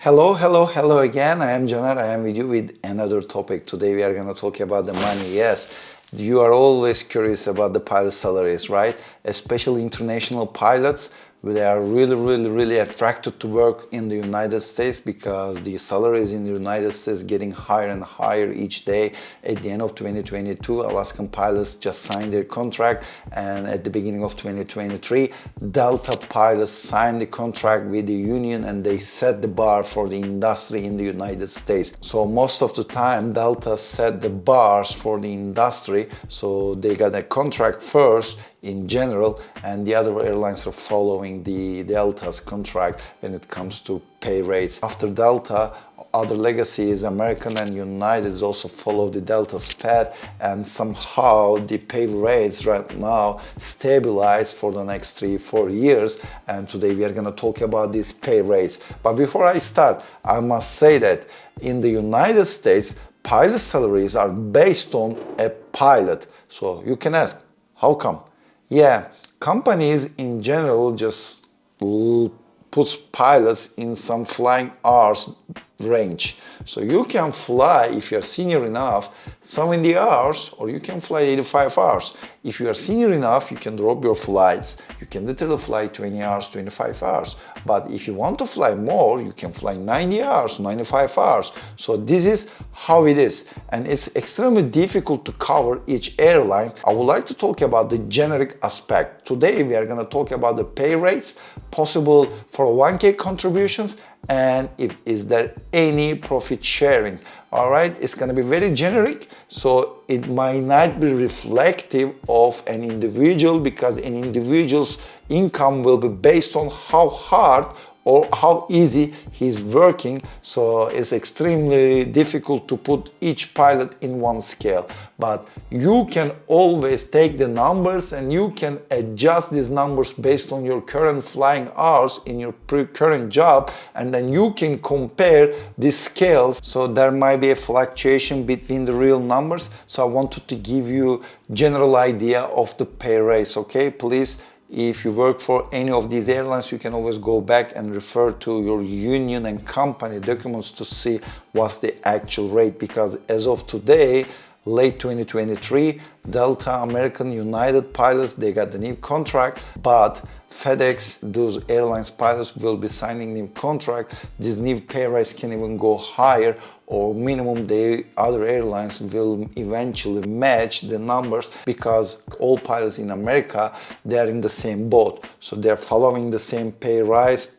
Hello again. I am Caner. I am with you with another topic. Today we are going to talk about the money. Yes, you are always curious about the pilot salaries, right? Especially international pilots. They are really attracted to work in the United States because the salaries in the United States getting higher and higher each day. At the end of 2022, Alaskan pilots just signed their contract, and at the beginning of 2023, Delta pilots signed the contract with the union, and they set the bar for the industry in the United States. So most of the time, Delta set the bars for the industry, so they got a contract first in general, and the other airlines are following the Delta's contract when it comes to pay rates. After Delta, other legacies, American and United, also follow the Delta's path, and somehow the pay rates right now stabilize for the next 3-4 years. And today we are going to talk about these pay rates. But before I start, I must say that in the United States, pilot salaries are based on a pilot. So you can ask, how come? Yeah, companies in general just puts pilots in some flying hours range. So you can fly, if you're senior enough, 70 hours, or you can fly 85 hours. If you are senior enough, you can drop your flights. You can literally fly 20 hours, 25 hours. But if you want to fly more, you can fly 90 hours, 95 hours. So this is how it is. And it's extremely difficult to cover each airline. I would like to talk about the generic aspect. Today we are going to talk about the pay rates, possible 401k contributions, and if is there any profit sharing. All right, it's going to be very generic, so it might not be reflective of an individual, because an individual's income will be based on how hard or how easy he's working. So it's extremely difficult to put each pilot in one scale. But you can always take the numbers and you can adjust these numbers based on your current flying hours in your current job, and then you can compare these scales. So there might be a fluctuation between the real numbers. So I wanted to give you general idea of the pay rates. Okay, please, if you work for any of these airlines, you can always go back and refer to your union and company documents to see what's the actual rate, because as of today, late 2023, Delta, American, United pilots, they got the new contract, but FedEx, those airlines pilots will be signing new contract. These new pay rates can even go higher, or minimum the other airlines will eventually match the numbers, because all pilots in America, they're in the same boat. So they're following the same pay rise,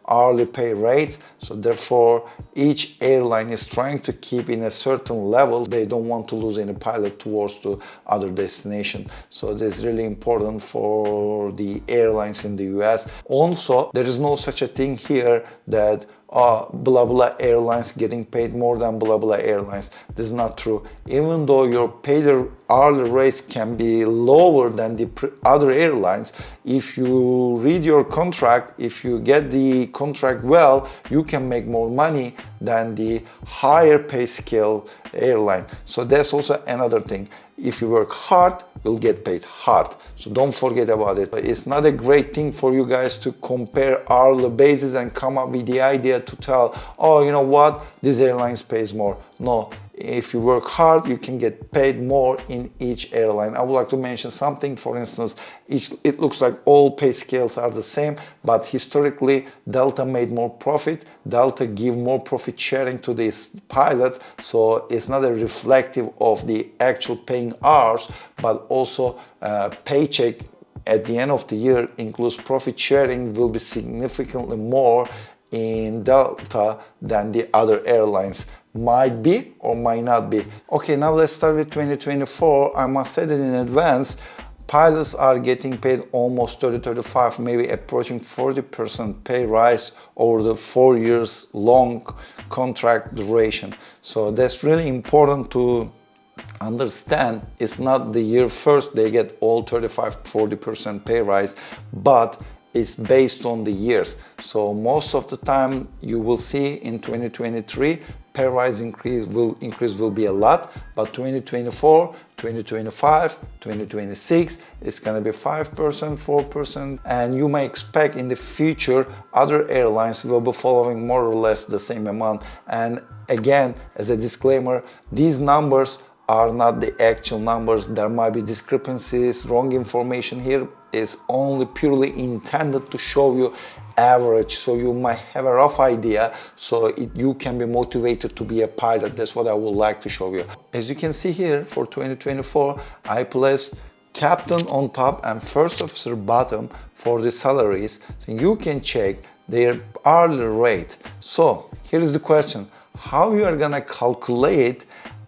hourly pay rates. So therefore, each airline is trying to keep in a certain level. They don't want to lose any pilot towards to other destination. So this is really important for the airlines in the US. Also, there is no such a thing here that blah blah airlines getting paid more than blah blah airlines. This is not true. Even though your paid hourly rates can be lower than the other airlines, if you read your contract, if you get the contract well, you can make more money than the higher pay scale airline. So that's also another thing. If you work hard, you'll get paid hard. So don't forget about it. It's not a great thing for you guys to compare hourly basis and come up with the idea to tell, oh, you know what, this airline pays more. No, if you work hard, you can get paid more in each airline. I would like to mention something. For instance, it looks like all pay scales are the same, but historically, Delta made more profit. Delta give more profit sharing to these pilots. So it's not a reflective of the actual paying hours, but also paycheck at the end of the year includes profit sharing will be significantly more in Delta than the other airlines. Might be or might not be. Okay, now let's start with 2024. I must say that in advance, pilots are getting paid almost 30-35, maybe approaching 40% pay rise over the 4 years long contract duration. So that's really important to understand. It's not the year first they get all 35-40% pay rise, but it's based on the years. So most of the time you will see in 2023 pay rise increase will be a lot, but 2024, 2025, 2026, it's gonna be 5%, 4%, and you may expect in the future other airlines will be following more or less the same amount. And again, as a disclaimer, these numbers are not the actual numbers. There might be discrepancies, wrong information here. Is only purely intended to show you average, so you might have a rough idea, so you can be motivated to be a pilot. That's what I would like to show you. As you can see here, for 2024, I placed captain on top and first officer bottom for the salaries, so you can check their hourly rate. So here is the question: how you are gonna calculate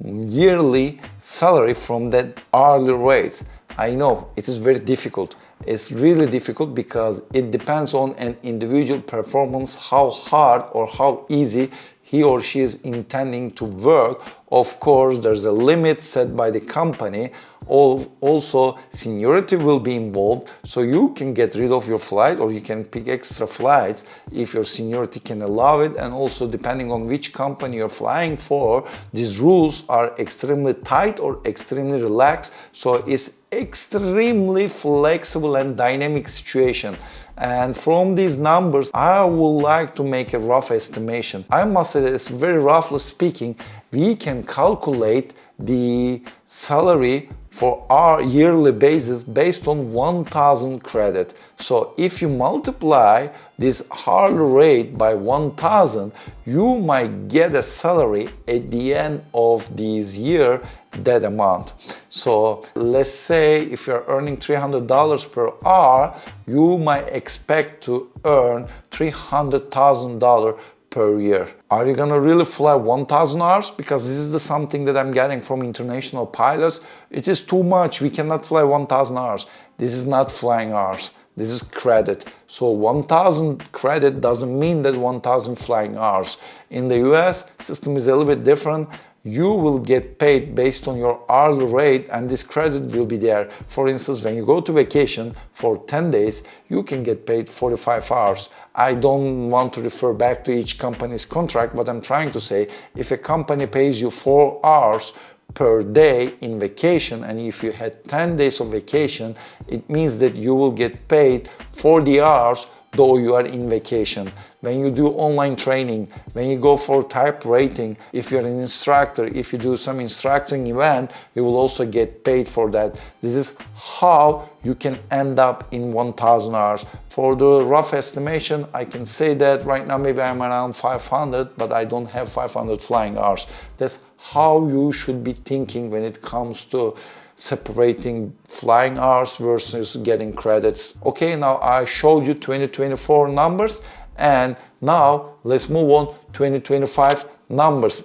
yearly salary from that hourly rates? I know it is very difficult. It's really difficult because it depends on an individual performance, how hard or how easy he or she is intending to work. Of course, there's a limit set by the company. Also, seniority will be involved, so you can get rid of your flight or you can pick extra flights if your seniority can allow it. And also, depending on which company you're flying for, these rules are extremely tight or extremely relaxed, so it's extremely flexible and dynamic situation. And from these numbers, I would like to make a rough estimation. I must say that it's very roughly speaking, we can calculate the salary for our yearly basis based on 1000 credit. So if you multiply this hourly rate by 1000, you might get a salary at the end of this year that amount. So let's say if you're earning $300 per hour, you might expect to earn $300,000 per year. Are you gonna really fly 1000 hours? Because this is something that I'm getting from international pilots. It is too much. We cannot fly 1000 hours. This is not flying hours. This is credit. So 1000 credit doesn't mean that 1000 flying hours. In the US, system is a little bit different. You will get paid based on your hourly rate and this credit will be there. For instance, when you go to vacation for 10 days, you can get paid 45 hours. I don't want to refer back to each company's contract, but I'm trying to say if a company pays you 4 hours per day in vacation, and if you had 10 days of vacation, it means that you will get paid 40 hours though you are in vacation. When you do online training, when you go for type rating, if you're an instructor, if you do some instructing event, you will also get paid for that. This is how you can end up in 1000 hours. For the rough estimation, I can say that right now maybe I'm around 500, but I don't have 500 flying hours. That's how you should be thinking when it comes to separating flying hours versus getting credits. Okay, now I showed you 2024 numbers, and now let's move on 2025 numbers.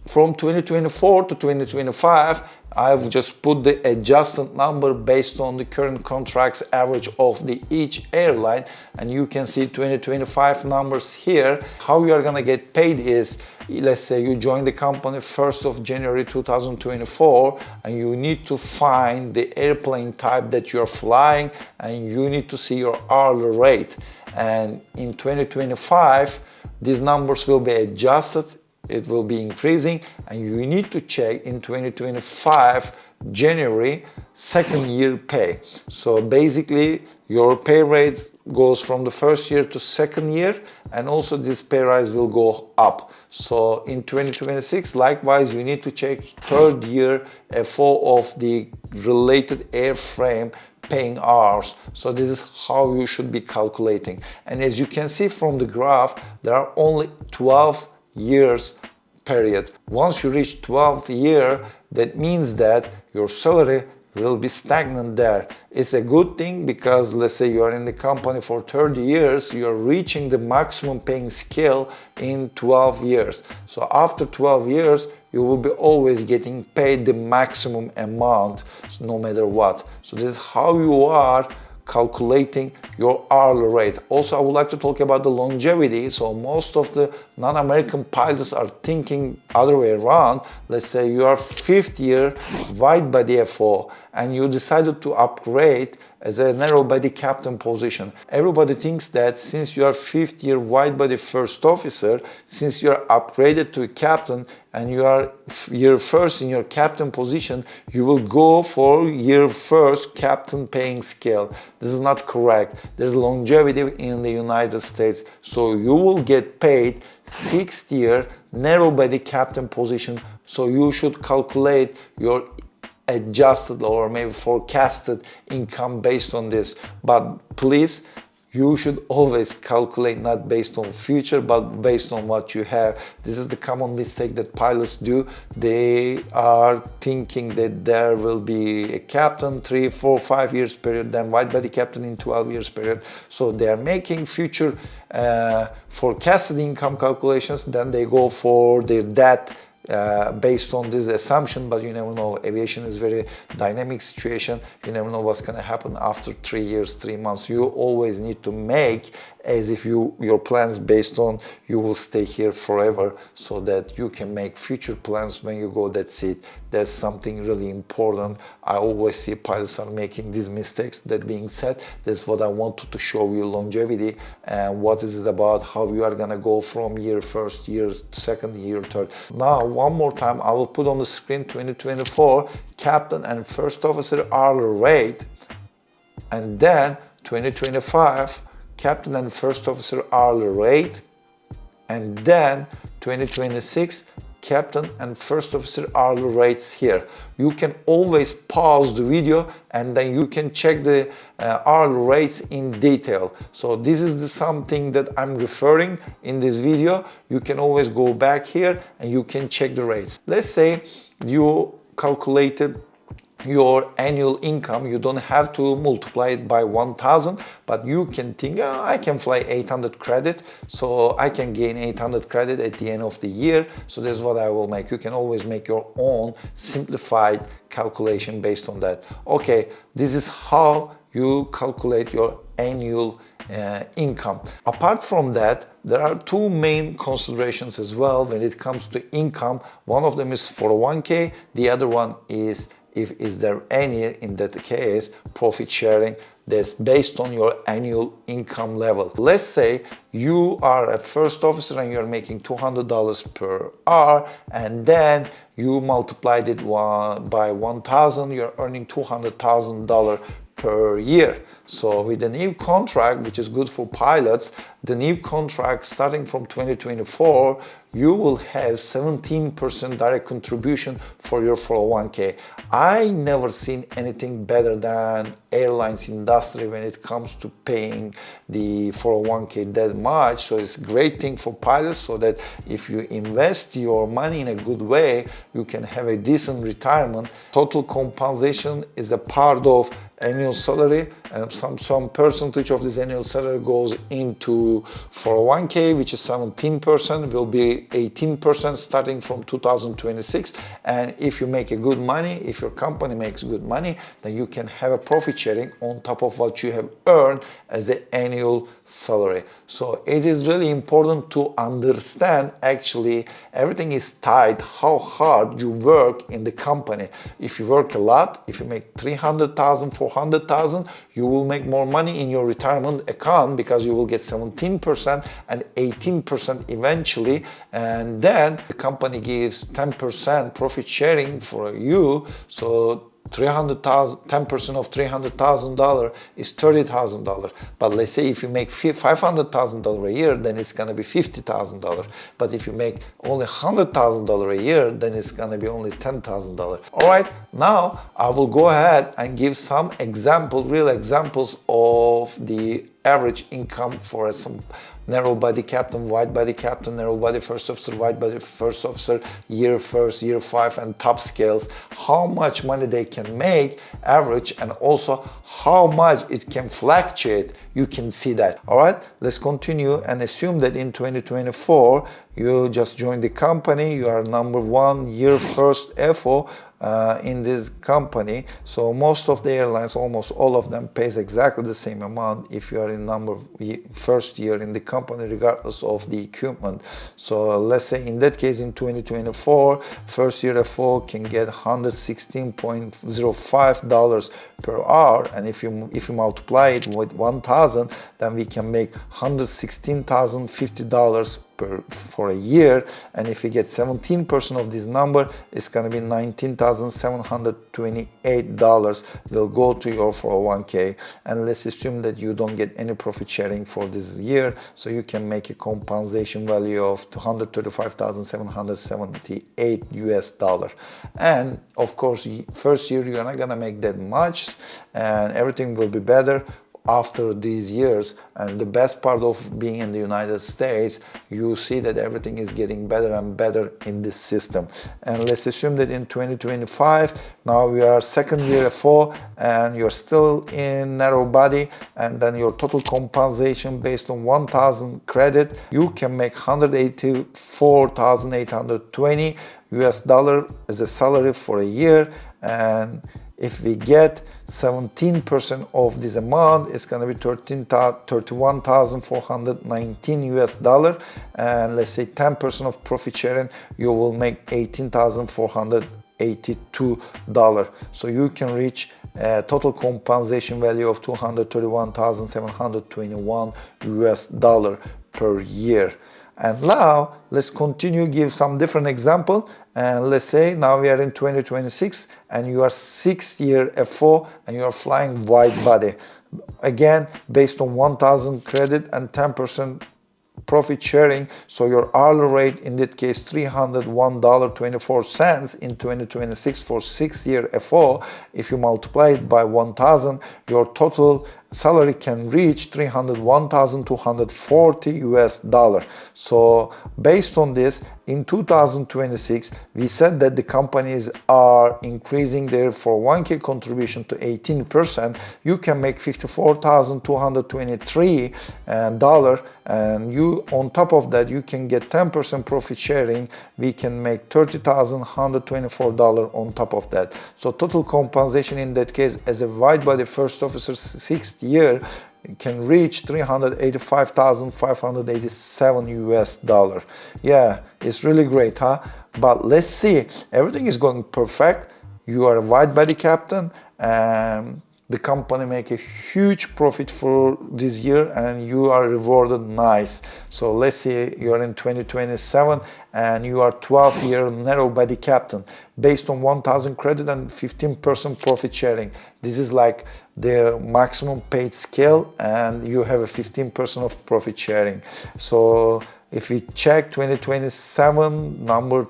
From 2024 to 2025, I've just put the adjusted number based on the current contracts average of each airline, and you can see 2025 numbers here. How you are gonna get paid is, let's say you join the company 1st of January 2024, and you need to find the airplane type that you're flying, and you need to see your hourly rate. And in 2025, these numbers will be adjusted. It will be increasing, and you need to check in 2025 January second year pay. So basically your pay rate goes from the first year to second year, and also this pay rise will go up. So in 2026, likewise, you need to check third year FO of the related airframe paying hours. So this is how you should be calculating. And as you can see from the graph, there are only 12 years period. Once you reach 12th year, that means that your salary will be stagnant there. It's a good thing because let's say you are in the company for 30 years, you're reaching the maximum paying scale in 12 years. So after 12 years, you will be always getting paid the maximum amount, no matter what. So this is how you are calculating your hourly rate. Also, I would like to talk about the longevity. So most of the non-American pilots are thinking other way around. Let's say you are 5th year wide body FO and you decided to upgrade as a narrow body captain position. Everybody thinks that since you are 5th year wide body first officer, since you are upgraded to a captain and you are year first in your captain position, you will go for year first captain paying scale. This is not correct. There's longevity in the United States, so you will get paid 6th year narrow body captain position. So you should calculate your adjusted or maybe forecasted income based on this. But please, you should always calculate not based on future but based on what you have. This is the common mistake that pilots do. They are thinking that there will be a captain 3, 4, 5 years period, then wide body captain in 12 years period. So they are making future forecasted income calculations, then they go for their debt based on this assumption, but you never know. Aviation is very dynamic situation. You never know what's going to happen after 3 years, 3 months. You always need to make as if your plans based on you will stay here forever, so that you can make future plans when you go. That's it. That's something really important. I always see pilots are making these mistakes. That being said, that's what I wanted to show you, longevity and what is it about, how you are gonna go from year first, year second, year third. Now one more time I will put on the screen 2024 captain and first officer hourly rate, and then 2025 captain and first officer hourly rate, and then 2026 captain and first officer hourly rates here. You can always pause the video and then you can check the hourly rates in detail. So this is something that I'm referring in this video. You can always go back here and you can check the rates. Let's say you calculated your annual income. You don't have to multiply it by 1000, but you can think, oh, I can fly 800 credit, so I can gain 800 credit at the end of the year, so that's what I will make. You can always make your own simplified calculation based on that. Okay, this is how you calculate your annual income. Apart from that, there are two main considerations as well when it comes to income. One of them is 401k, the other one is, if is there any, in that case, profit sharing that's based on your annual income level. Let's say you are a first officer and you're making $200 per hour, and then you multiplied it by 1000, you're earning $200,000 per year. So with the new contract, which is good for pilots, the new contract starting from 2024, you will have 17% direct contribution for your 401k. I never seen anything better than airlines industry when it comes to paying the 401k that much. So it's a great thing for pilots, so that if you invest your money in a good way, you can have a decent retirement. Total compensation is a part of annual salary, and some percentage of this annual salary goes into 401k, which is 17%, will be 18% starting from 2026. And if you make a good money, if your company makes good money, then you can have a profit sharing on top of what you have earned as an annual salary. So it is really important to understand, actually everything is tied how hard you work in the company. If you work a lot, if you make 300,000, 400,000, you will make more money in your retirement account, because you will get 17% and 18% eventually, and then the company gives 10% profit sharing for you. So 10% of $300,000 is $30,000. But let's say if you make $500,000 a year, then it's gonna be $50,000. But if you make only $100,000 a year, then it's gonna be only $10,000. All right, now I will go ahead and give some examples, real examples of the average income for some narrow body captain, wide body captain, narrow body first officer, wide body first officer, year first, year 5, and top scales, how much money they can make average, and also how much it can fluctuate. You can see that. All right, let's continue and assume that in 2024 you just joined the company, you are number 1 year first FO, in this company. So most of the airlines, almost all of them, pays exactly the same amount if you are in first year in the company, regardless of the equipment. So let's say in that case in 2024, first year FO can get $116.05 per hour, and if you multiply it with 1,000, then we can make $116,050 for a year. And if you get 17% of this number, it's going to be $19,728 will go to your 401k. And let's assume that you don't get any profit sharing for this year, so you can make a compensation value of $235,778. And of course, first year you're not gonna make that much, and everything will be better after these years. And the best part of being in the United States, you see that everything is getting better and better in this system. And let's assume that in 2025, now we are second year FO and you're still in narrow body, and then your total compensation based on 1,000 credit, you can make $184,820 as a salary for a year. And if we get 17% of this amount, it's going to be $31,419, and let's say 10% of profit sharing, you will make $18,482. So you can reach a total compensation value of $231,721 per year. And now let's continue, give some different example. And let's say now we are in 2026 and you are 6-year FO and you are flying wide body. Again, based on 1,000 credit and 10% profit sharing, so your hourly rate in that case $301.24 in 2026 for 6-year FO. If you multiply it by 1,000, your total salary can reach $301,240. So based on this, in 2026, we said that the companies are increasing their 401k contribution to 18%. You can make $54,223, and you, on top of that, you can get 10% profit sharing. We can make $30,124 on top of that. So total compensation in that case, as a wide body first officer 6th year, can reach $385,587. Yeah, it's really great, huh? But let's see, everything is going perfect. You are a wide body captain, and the company make a huge profit for this year, and you are rewarded nice. So let's say you are in 2027 and you are 12-year narrow body captain based on 1,000 credit and 15% profit sharing. This is like the maximum paid scale, and you have a 15% of profit sharing. So if we check 2027 number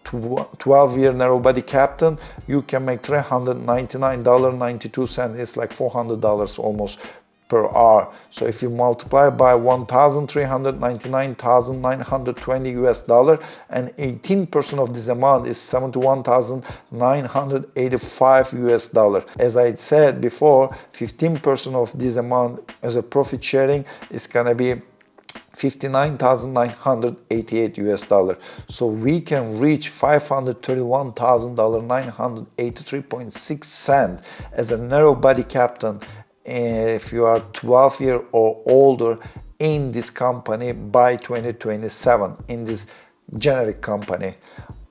12-year narrow body captain, you can make $399.92. It's like $400 almost per hour. So if you multiply by 1,000, $399,920, and 18% of this amount is $71,985. As I said before, 15% of this amount as a profit sharing is gonna be $59,988. So we can reach $531,983.6 as a narrow body captain if you are 12-year or older in this company by 2027, in this generic company.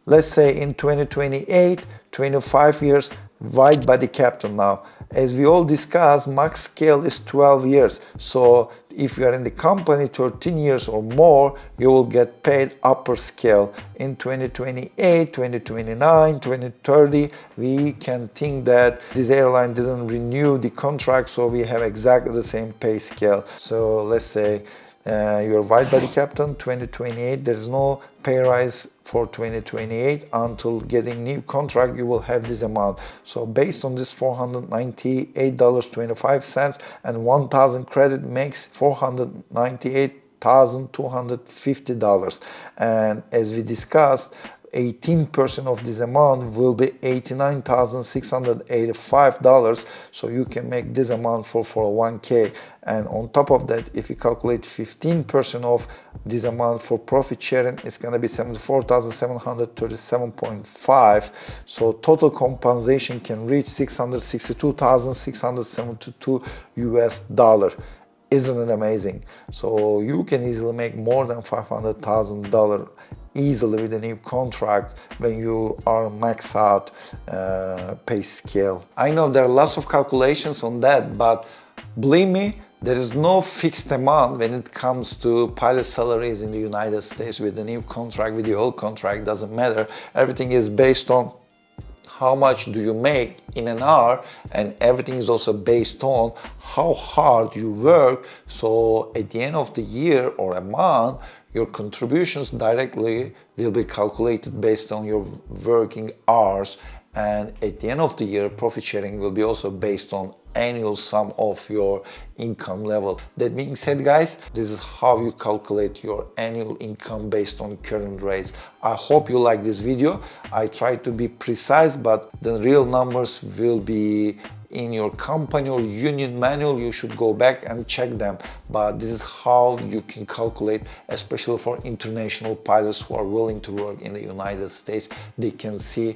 Let's say in 2028, 25 years, wide body captain now. As we all discussed, max scale is 12 years. So if you are in the company 13 years or more, you will get paid upper scale. In 2028, 2029, 2030, we can think that this airline didn't renew the contract, so we have exactly the same pay scale. So let's say you're wide body captain 2028, there's no pay rise for 2028 until getting new contract. You will have this amount. So based on this $498.25 and 1,000 credit makes $498,250. And as we discussed, 18% of this amount will be $89,685. So you can make this amount for 401k. And on top of that, if you calculate 15% of this amount for profit sharing, it's going to be 74,737.5. So total compensation can reach 662,672 US dollar. Isn't it amazing? So you can easily make more than $500,000 easily with a new contract when you are max out pay scale. I know there are lots of calculations on that, but believe me, there is no fixed amount when it comes to pilot salaries in the United States. With the new contract, with the old contract, doesn't matter. Everything is based on how much do you make in an hour, and everything is also based on how hard you work. So at the end of the year or a month, your contributions directly will be calculated based on your working hours, and at the end of the year, profit sharing will be also based on annual sum of your income level. That being said, guys, this is how you calculate your annual income based on current rates. I hope you like this video. I try to be precise, but the real numbers will be in your company or union manual. You should go back and check them, but this is how you can calculate, especially for international pilots who are willing to work in the United States. They can see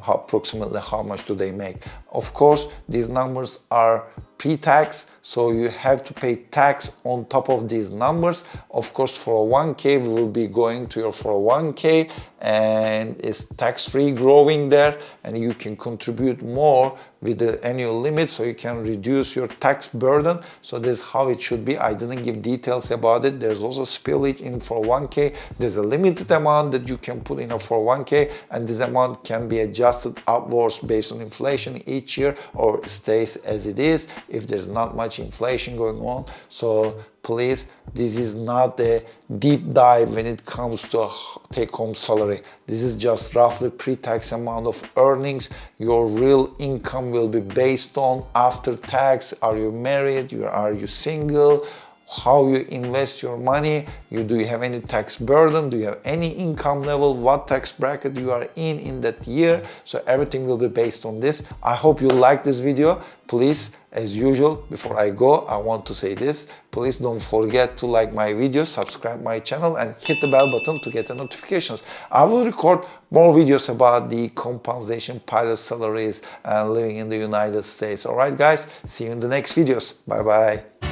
approximately how much do they make. Of course, these numbers are pre-tax, so you have to pay tax on top of these numbers. Of course, 401k will be going to your 401k, and it's tax-free growing there, and you can contribute more with the annual limit, so you can reduce your tax burden. So this is how it should be. I didn't give details about it. There's also spillage in 401k. There's a limited amount that you can put in a 401k, and this amount can be adjusted upwards based on inflation each year, or stays as it is if there's not much inflation going on. So please, this is not a deep dive when it comes to a take-home salary. This is just roughly pre-tax amount of earnings. Your real income will be based on after tax. Are you married? Are you single? How you invest your money? Do you have any tax burden? Do you have any income level? What tax bracket you are in that year? So everything will be based on this. I hope you like this video. Please, as usual, before I go, I want to say this. Please don't forget to like my video, subscribe my channel, and hit the bell button to get the notifications. I will record more videos about the compensation, pilot salaries, and living in the United States. All right, guys, see you in the next videos. Bye-bye.